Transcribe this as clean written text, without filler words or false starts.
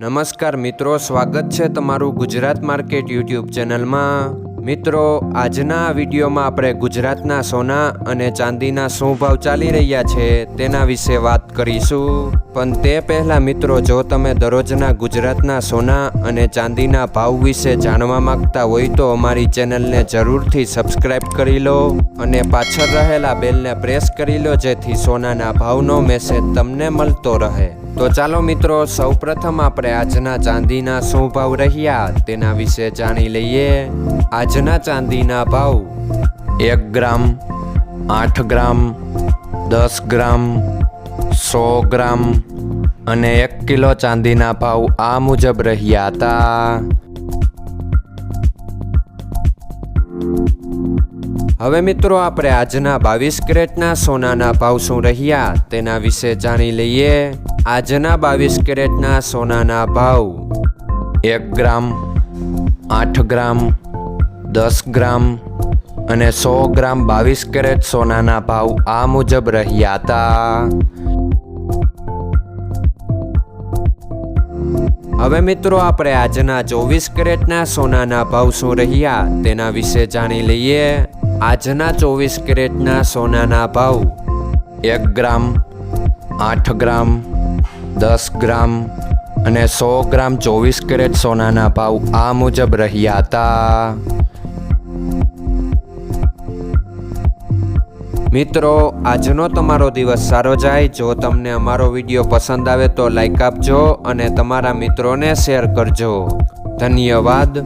નમસ્કાર મિત્રો, સ્વાગત છે તમારું ગુજરાત માર્કેટ યુટ્યુબ ચેનલમાં। મિત્રો, આજના વિડીયોમાં આપણે ગુજરાતના સોના અને ચાંદીના શું ભાવ ચાલી રહ્યા છે તેના વિશે વાત કરીશું। પણ તે પહેલાં મિત્રો, જો તમે દરરોજના ગુજરાતના સોના અને ચાંદીના ભાવ વિશે જાણવા માંગતા હોય તો અમારી ચેનલને જરૂરથી સબસ્ક્રાઈબ કરી લો અને પાછળ રહેલા બેલને પ્રેસ કરી લો, જેથી સોનાના ભાવનો મેસેજ તમને મળતો રહે। તો ચાલો મિત્રો, સૌપ્રથમ આપણે આજના ચાંદીના શું ભાવ રહ્યા તેના વિશે જાણી લઈએ। આજના ચાંદીના ભાવ 1 ગ્રામ, 8 ગ્રામ, 10 ગ્રામ, 100 ગ્રામ અને 1 કિલો ચાંદીના ભાવ આ મુજબ રહ્યા હતા। હવે મિત્રો, આપણે આજના 22 કેરેટના સોનાના ભાવ શું રહ્યા તેના વિશે જાણી લઈએ। આજના 22 કેરેટના સોનાના ભાવ 1 ગ્રામ, 8 ગ્રામ, 10 ગ્રામ અને 100 ગ્રામ 22 કેરેટ સોનાના ભાવ આ મુજબ રહ્યા હતા। હવે મિત્રો, આપણે આજના 24 કેરેટના સોનાના ભાવ શું રહ્યા તેના વિશે જાણી લઈએ। આજના 24 કેરેટના સોનાના ભાવ 1 ગ્રામ, 8 ગ્રામ, 10 ગ્રામ અને 100 ગ્રામ 24 કેરેટ સોનાના ભાવ આ મુજબ રહ્યા હતા। મિત્રો, આજનો તમારો દિવસ સારો જાય। જો તમને અમારો વિડીયો પસંદ આવે તો લાઈક આપજો અને તમારા મિત્રોને શેર કરજો। ધન્યવાદ।